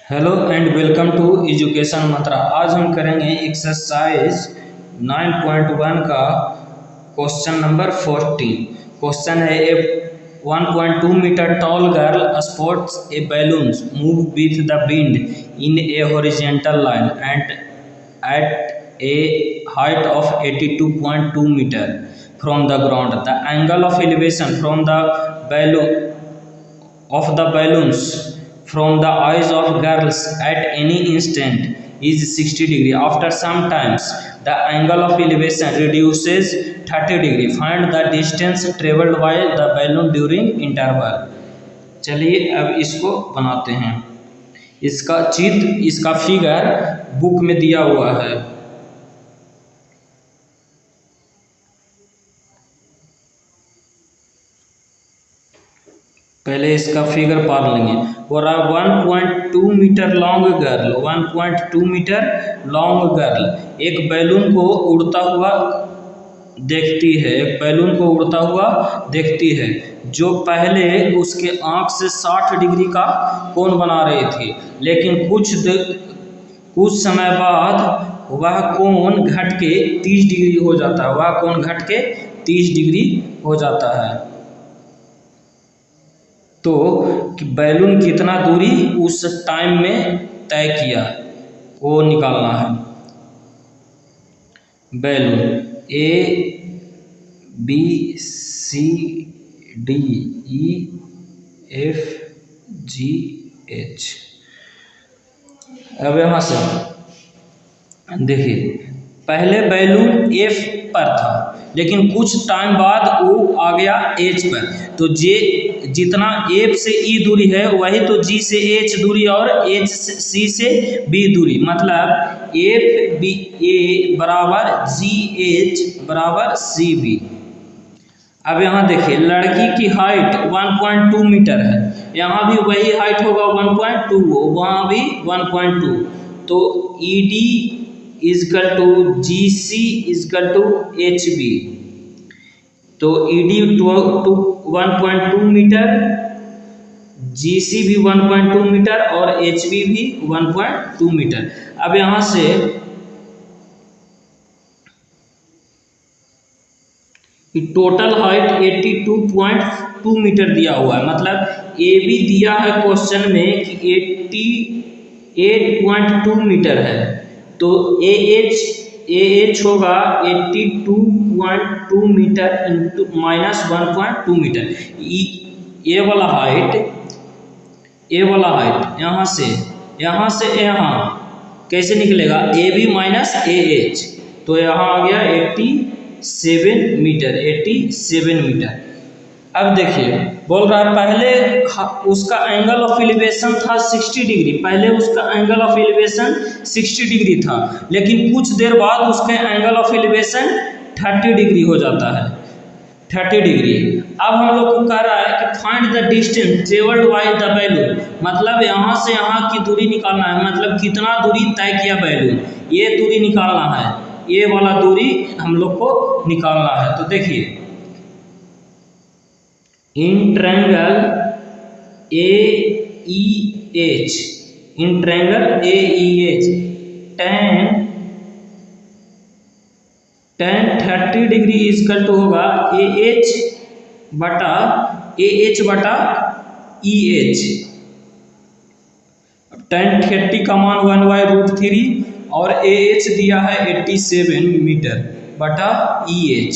Hello and welcome to Education Mantra. आज हम करेंगे एक्सरसाइज 9.1 का क्वेश्चन नंबर 14। क्वेश्चन है a 1.2 metre tall girl sports a balloon move with the wind in a horizontal line and at a height of 82.2 meter from the ground. The angle of elevation from the balloons from the eyes of girls at any instant is 60 degree. After some times the angle of elevation reduces 30 degree. Find the distance traveled by the balloon during interval. चलिए अब इसको बनाते हैं। इसका चित्र, इसका figure book में दिया हुआ है। पहले इसका फिगर पढ़ लेंगे। और 1.2 metre long girl, 1.2 metre long girl एक बैलून को उड़ता हुआ देखती है, एक बैलून को उड़ता हुआ देखती है जो पहले उसके आँख से 60 डिग्री का कोण बना रही थी, लेकिन कुछ समय बाद वह कोण घट के 30 डिग्री हो जाता है। वह कोण घट के 30 डिग्री हो जाता है। तो बैलून कितना दूरी उस टाइम में तय किया वो निकालना है। Balloon A B C D E F G H. अब यहाँ से देखिए, पहले बैलून एफ पर था, लेकिन कुछ टाइम बाद वो आ गया एच पर। तो जितना एफ से ई दूरी है वही तो जी से एच दूरी और एच सी से बी दूरी, मतलब एफ बी ए बराबर जी एच बराबर सी बी। अब यहाँ देखिए, लड़की की हाइट 1.2 मीटर है, यहाँ भी वही हाइट होगा 1.2, वहाँ भी 1.2। तो E D is equal to G C is equal to H B. तो ई डी 1.2 मीटर, जी सी भी 1.2 मीटर और एच बी भी 1.2 मीटर। अब यहाँ से टोटल हाइट 82.2 मीटर दिया हुआ है, मतलब ए बी दिया है क्वेश्चन में कि 88.2 मीटर है। तो ए एच होगा 82.2 metre into minus 1.2 metre. A वाला हाइट यहाँ से यहाँ कैसे निकलेगा, A B minus A H, तो यहाँ आ गया 87 मीटर। अब देखिए, बोल रहा है पहले उसका एंगल ऑफ एलिवेशन था 60 डिग्री, पहले उसका एंगल ऑफ एलिवेशन 60 डिग्री था, लेकिन कुछ देर बाद उसके एंगल ऑफ एलिवेशन 30 डिग्री हो जाता है, 30 डिग्री। अब हम लोग को कह रहा है कि find the distance travelled by the balloon, मतलब यहाँ से यहाँ की दूरी निकालना है, मतलब कितना दूरी तय किया बैलून, ये दूरी निकालना है, ये वाला दूरी हम लोग को निकालना है। तो देखिए, in triangle A E H, in triangle A E H tan 30 degree is equal to होगा ए एच बटा ई एच। tan 30 का मान 1/√3 और ए एच दिया है 87 मीटर बटा ई एच।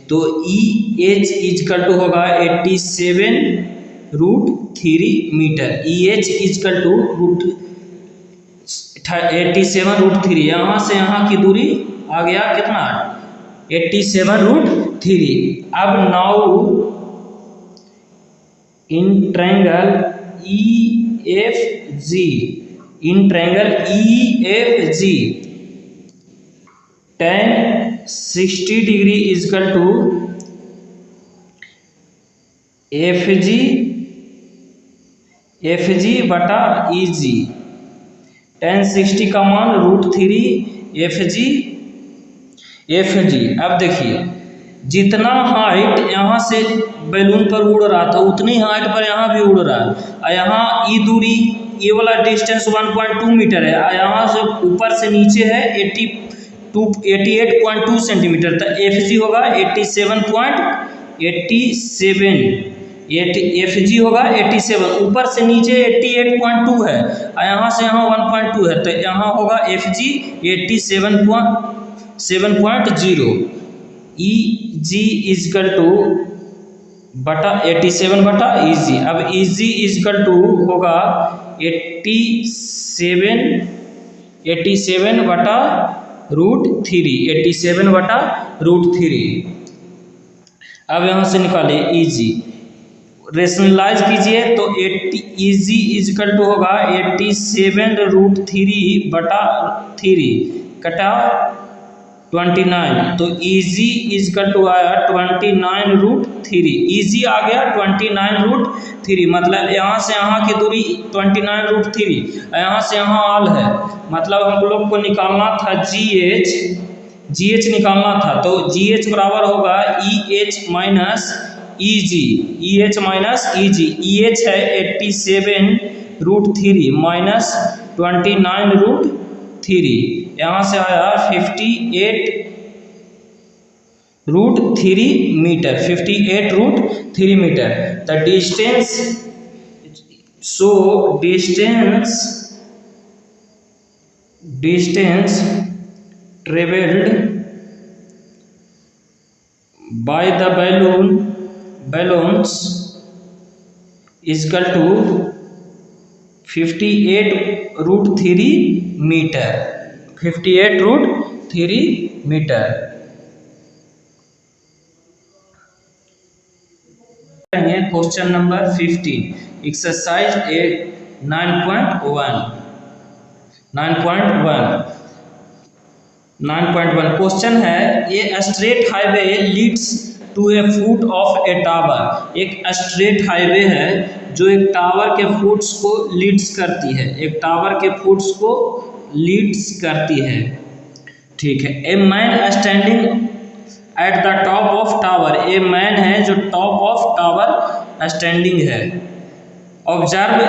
तो ई एच इजकल टू होगा 87√3 metre. E H is equal to 87√3। यहाँ से यहाँ की दूरी आ गया कितना, 87√3। अब now in triangle E F G tan 60 degree is equal to F G बटा ई जी। tan 60 का मान √3 एफ जी। अब देखिए, जितना हाइट यहाँ से बैलून पर उड़ रहा था उतनी हाइट पर यहाँ भी उड़ रहा है। और यहाँ ई दूरी, ये वाला डिस्टेंस 1.2 मीटर है और यहाँ से ऊपर से नीचे है 88.2 सेंटीमीटर। तो एफ जी होगा 87, होगा 87, ऊपर से नीचे 88.2 है और यहाँ से यहाँ 1.2 है, तो यहाँ होगा F G 87.0। E G is equal to बटा 87 बटा ई जी। अब ई जी इजकल टू होगा 87 बटा √3, 87 बटा √3। अब यहाँ से निकाले ई जी, रेशनलाइज कीजिए तो ई जी इजकल टू होगा 87√3 बटा 3 कटा 29, तो ई जी इजकल टू आया 29√3। ई जी आ गया 29√3, मतलब यहाँ से यहाँ की दूरी 29√3, यहाँ से यहाँ आल है, मतलब हम लोग को निकालना था जी एच निकालना था। तो जी एच बराबर होगा E H minus E G, E H minus E G. E H है 87√3 माइनस 29√3, यहाँ से आया 58√3 metre, 58√3 metre. The distance, so distance travelled by the balloons is equal to 58√3 metre, 58√3 metre. Question number 15, exercise 9.1 question है, ये straight highway leads to a foot of a tower. एक straight highway है जो एक टावर के फुट्स को Leeds करती है, एक टावर के फुट्स को लीड्स करती है, ठीक है। A man standing at the top of tower, a man है जो टॉप ऑफ टावर स्टैंडिंग है। Observe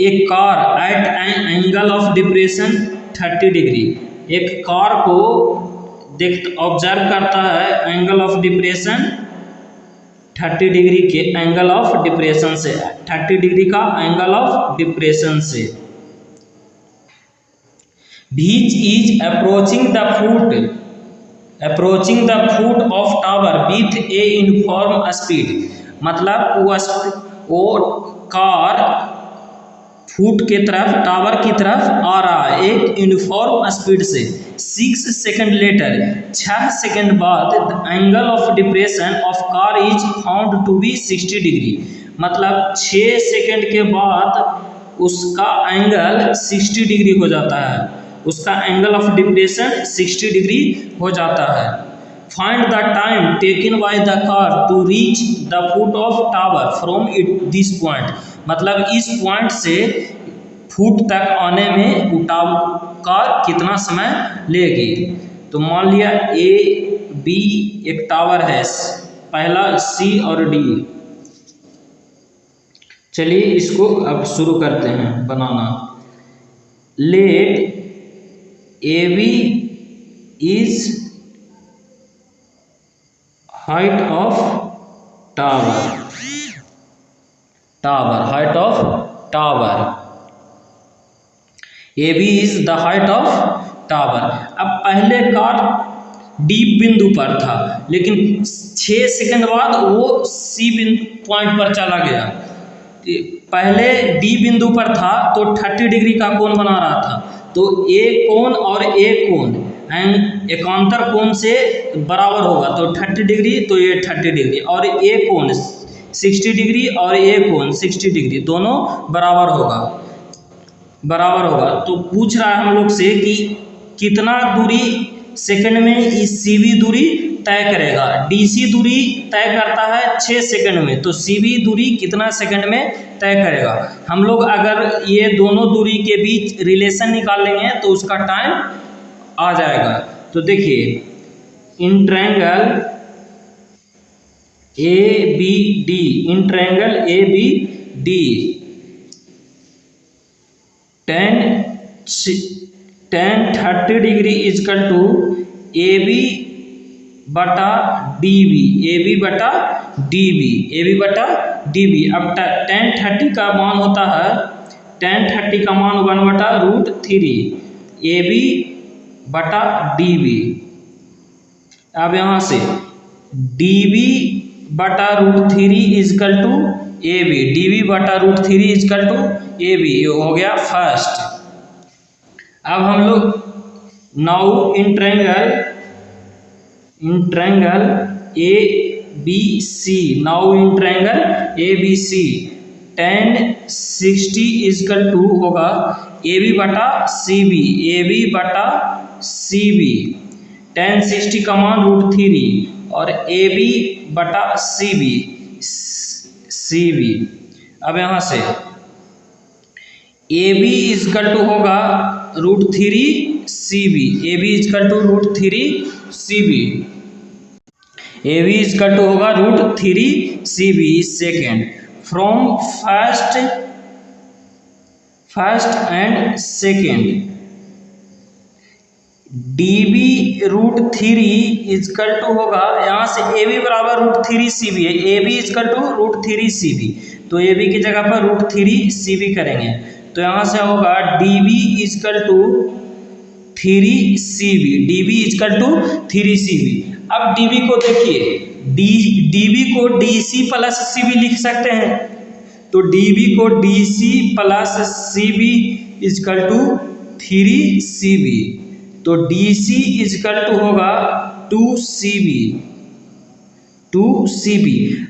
a car eight an angle of depression 30 degree, एक कार को ऑब्जर्व करता है एंगल ऑफ डिप्रेशन 30 डिग्री के एंगल ऑफ डिप्रेशन से, 30 degree का एंगल ऑफ डिप्रेशन से। Which is approaching the foot of tower with a uniform speed, मतलब वो कार फुट की तरफ, टावर की तरफ आ रहा है एक यूनिफॉर्म स्पीड से। 6 सेकंड लेटर, 6 सेकंड बाद the angle of depression of car is found to be 60 degree, मतलब 6 सेकंड के बाद उसका एंगल 60 डिग्री हो जाता है, उसका एंगल ऑफ डिप्रेशन 60 डिग्री हो जाता है। Find the time taken by the car to reach the foot of tower from this point, मतलब इस पॉइंट से फुट तक आने में कार कितना समय लेगी। तो मान लिया ए बी एक टावर है, पहला सी और डी। चलिए इसको अब शुरू करते हैं बनाना। Let A B is height of tower, height of tower, A B is the height of tower. अब पहले कार डी बिंदु पर था, लेकिन 6 सेकंड बाद वो सी पॉइंट पर चला गया। पहले डी बिंदु पर था तो 30 डिग्री का कोण बना रहा था, तो ए कोण और ए कोण एकांतर कोण से बराबर होगा, तो 30 डिग्री तो ये 30 डिग्री, और ए कोण 60 डिग्री और ए कोण 60 डिग्री, दोनों बराबर होगा। तो पूछ रहा है हम लोग से कि कितना दूरी सेकंड में इस सीबी दूरी तय करेगा। डीसी दूरी तय करता है 6 सेकंड में, तो सीबी दूरी कितना सेकंड में तय करेगा। हम लोग अगर ये दोनों दूरी के बीच रिलेशन निकाल लेंगे तो उसका टाइम आ जाएगा। तो देखिए in triangle ABD, in triangle ABD, tan 30 degree is equal to AB बटा DB, AB बटा DB, AB बटा DB। अब tan 30 का मान होता है, tan 30 का मान 1/√3 AB बटा DB। अब यहाँ से DB बटा √3 is equal to AB, DB बटा √3 इज इक्वल टू AB, ये हो गया फर्स्ट। अब हम लोग now in triangle ABC, now in triangle ABC tan 60 is equal to होगा AB बटा CB, AB बटा CB, tan 60 का मान √3 और AB बटा CB। अब यहाँ से AB इज इक्वल टू होगा √3 CB, AB is equal to √3 CB, AB is equal to होगा √3 CB second. From first and second DB √3 is equal to होगा, यहाँ से AB बराबर √3 CB है, AB is equal to √3 CB, तो AB की जगह पर √3 CB करेंगे, तो यहाँ से होगा DB is equal to 3 CB, DB is equal to 3 CB। अब DB को देखिए, DB को DC प्लस CB लिख सकते हैं, तो DB को DC plus CB is equal to 3 CB, तो DC इज इक्वल टू होगा 2 CB।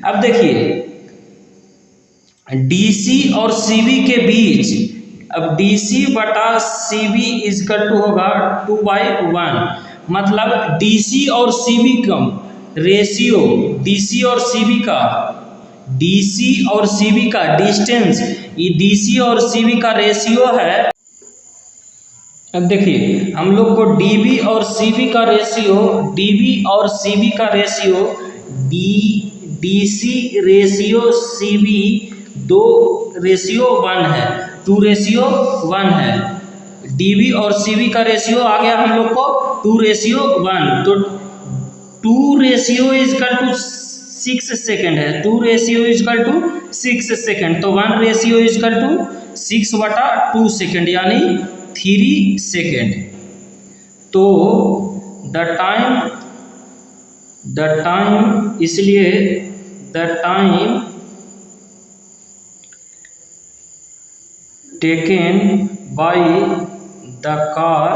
अब देखिए DC और CB के बीच, अब DC बटा CB इज इक्वल टू होगा 2/1, मतलब DC और CB का रेशियो, DC और CB का डिस्टेंस, ये DC और CB का रेशियो है। अब देखिए हम लोग को DB और CB का रेशियो DC रेशियो CB 2:1 है, 2:1 है। DB और CB का रेशियो आ गया हम लोग को 2:1, तो 2 ratio is equal to 6 second है, 2 ratio is equal to 6 second, तो 1 ratio is equal to 6/2 second, यानी 3 सेकेंड। तो द टाइम इसलिए the time taken by the car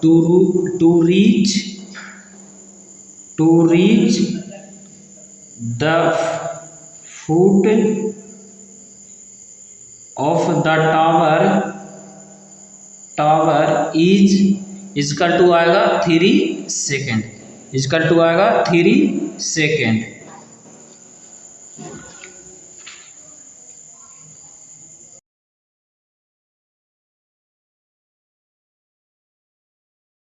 to reach the foot of the tower is equal to आएगा 3 second, equal to आएगा 3 second.